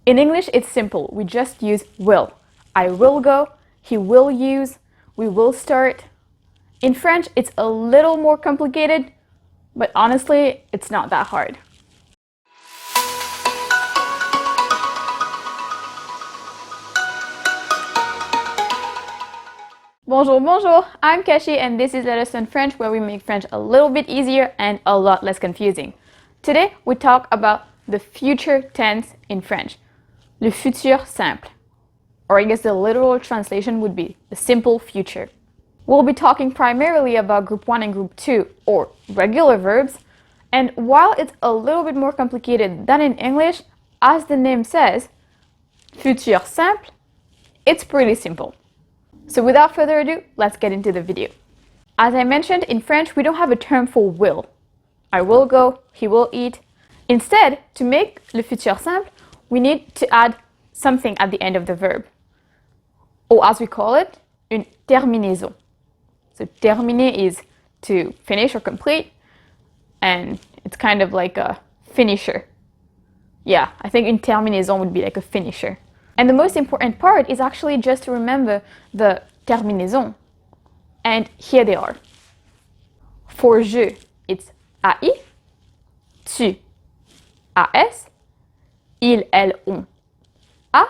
In English, it's simple. We just use will. I will go, he will use, we will start. In French, it's a little more complicated, but honestly, it's not that hard. Bonjour, bonjour! I'm Kashi and this is Let Us Learn French, where we make French a little bit easier and a lot less confusing. Today, we talk about the future tense in French. Le futur simple. Or I guess the literal translation would be the simple future. We'll be talking primarily about Group 1 and Group 2, or regular verbs. And while it's a little bit more complicated than in English, as the name says, futur simple, it's pretty simple. So without further ado, let's get into the video. As I mentioned, in French, we don't have a term for will. I will go, he will eat. Instead, to make le futur simple, we need to add something at the end of the verb. Or as we call it, une terminaison. So terminer is to finish or complete, and it's kind of like a finisher. Yeah, I think une terminaison would be like a finisher. And the most important part is actually just to remember the terminaison. And here they are. For je, it's AI. Tu, AS. Il, elle, on, A.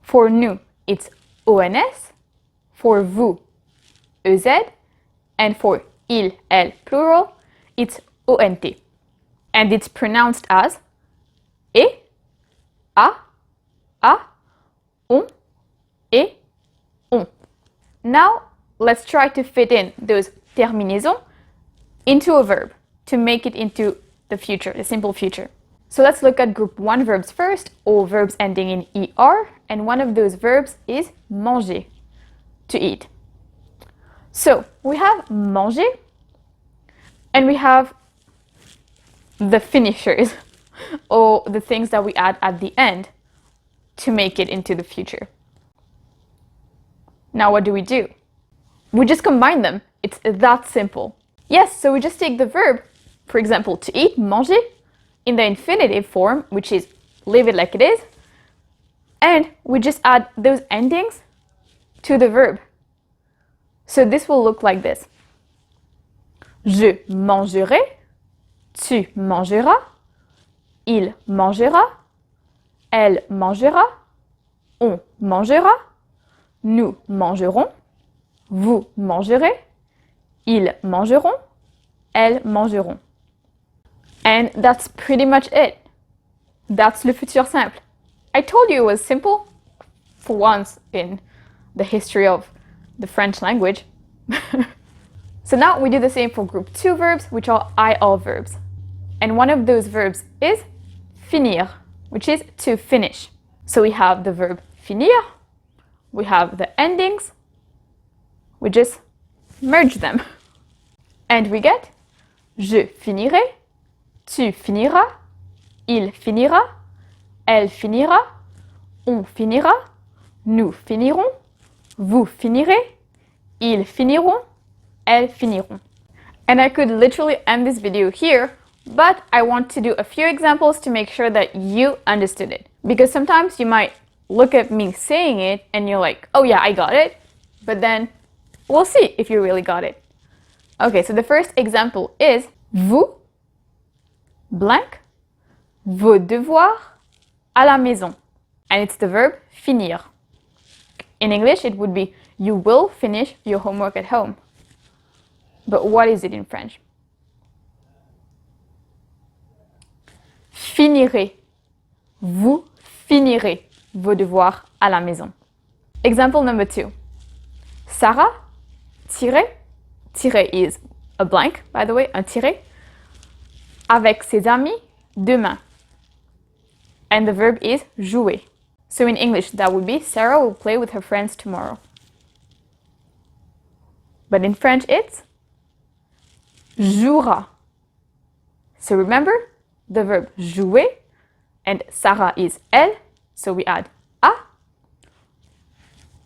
For nous, it's ONS. For vous, EZ. And for il, elle, plural, it's ONT. And it's pronounced as E, A, on, et on. Now, let's try to fit in those terminaisons into a verb to make it into the future, the simple future. So let's look at Group 1 verbs first, or verbs ending in ER, and one of those verbs is manger, to eat. So we have manger, and we have the finishers, or the things that we add at the end to make it into the future. Now what do? We just combine them. It's that simple. Yes, so we just take the verb, for example, to eat, manger, in the infinitive form, which is leave it like it is, and we just add those endings to the verb. So this will look like this. Je mangerai, tu mangeras, il mangera, elle mangera, on mangera, nous mangerons, vous mangerez, ils mangeront, elles mangeront. And that's pretty much it. That's le futur simple. I told you it was simple, for once in the history of the French language. So now we do the same for Group 2 verbs, which are IR verbs. And one of those verbs is finir, which is to finish. So we have the verb finir, we have the endings, we just merge them. And we get je finirai, tu finiras, il finira, elle finira, on finira, nous finirons, vous finirez, ils finiront, elles finiront. And I could literally end this video here, but I want to do a few examples to make sure that you understood it. Because sometimes you might look at me saying it and you're like, oh yeah, I got it. But then we'll see if you really got it. Okay, so the first example is vous, blank, vos devoirs à la maison. And it's the verb finir. In English, it would be you will finish your homework at home. But what is it in French? Finirez. Vous finirez vos devoirs à la maison. Example number 2. Sarah, tirer. Tirer is a blank, by the way, un tirer. Avec ses amis, demain. And the verb is jouer. So in English, that would be Sarah will play with her friends tomorrow. But in French, it's jouera. So remember, the verb jouer, and Sarah is elle, so we add a.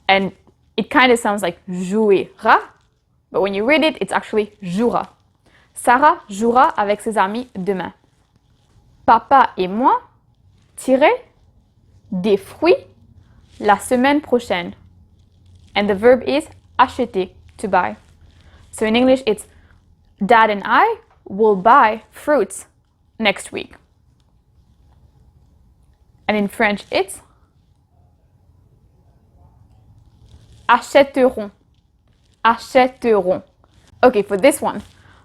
And it kind of sounds like jouera, but when you read it, it's actually jouera. Sarah jouera avec ses amis demain. Papa et moi, tirer, des fruits la semaine prochaine. And the verb is acheter, to buy. So in English, it's Dad and I will buy fruits next week. And in French, it's achèteront. Achèteront. Okay, for this one,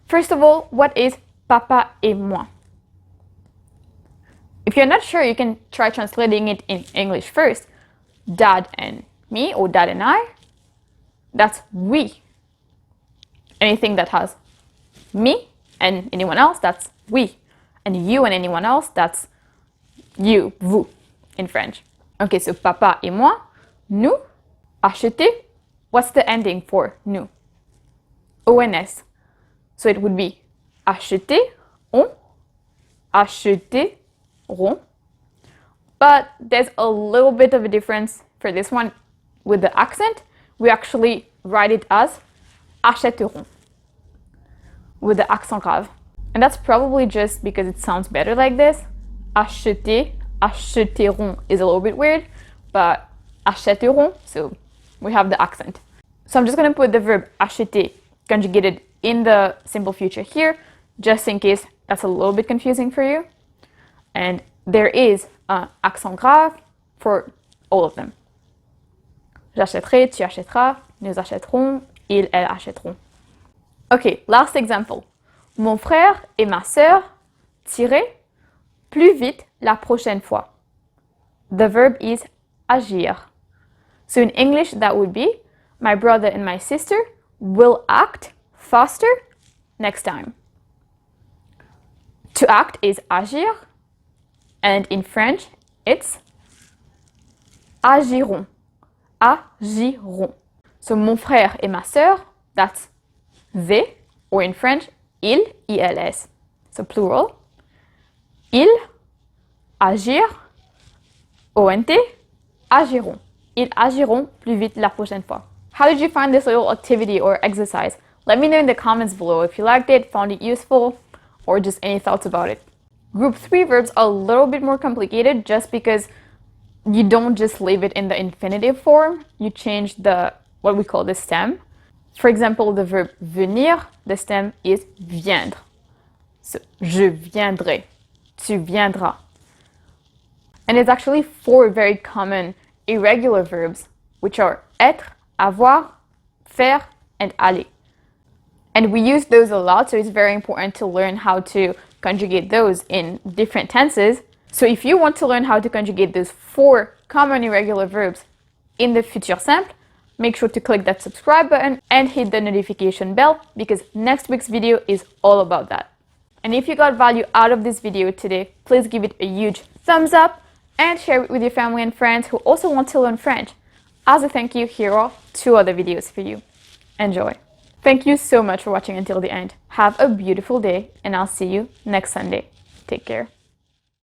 first of all, what is papa et moi? If you're not sure, you can try translating it in English first. Dad and me, or dad and I, that's we. Anything that has me and anyone else, that's we. And you and anyone else, that's you, vous, in French. Okay, so papa et moi, nous, acheter, what's the ending for nous? ONS. So it would be acheter, on, acheteront. But there's a little bit of a difference for this one with the accent. We actually write it as achèteront with the accent grave. And that's probably just because it sounds better like this. Acheter, achèteront is a little bit weird, but achèteront, so we have the accent. So I'm just going to put the verb acheter conjugated in the simple future here, just in case that's a little bit confusing for you. And there is an accent grave for all of them. J'achèterai, tu achèteras, nous achèterons, ils, elles achèteront. Okay, last example. Mon frère et ma sœur tiraient plus vite la prochaine fois. The verb is agir. So in English, that would be my brother and my sister will act faster next time. To act is agir, and in French, it's agiront. Agiront. So mon frère et ma sœur, that's they, or in French, ils, ils. So plural. Ils agir, ont, agiront. Ils agiront plus vite la prochaine fois. How did you find this little activity or exercise? Let me know in the comments below if you liked it, found it useful, or just any thoughts about it. Group 3 verbs are a little bit more complicated just because you don't just leave it in the infinitive form, you change what we call the stem. For example, the verb venir, the stem is viendre. So, je viendrai, tu viendras. And it's actually 4 very common irregular verbs, which are être, avoir, faire, and aller. And we use those a lot, so it's very important to learn how to conjugate those in different tenses. So if you want to learn how to conjugate those 4 common irregular verbs in the futur simple, make sure to click that subscribe button and hit the notification bell because next week's video is all about that. And if you got value out of this video today, please give it a huge thumbs up and share it with your family and friends who also want to learn French. As a thank you, here are 2 other videos for you. Enjoy! Thank you so much for watching until the end. Have a beautiful day and I'll see you next Sunday. Take care.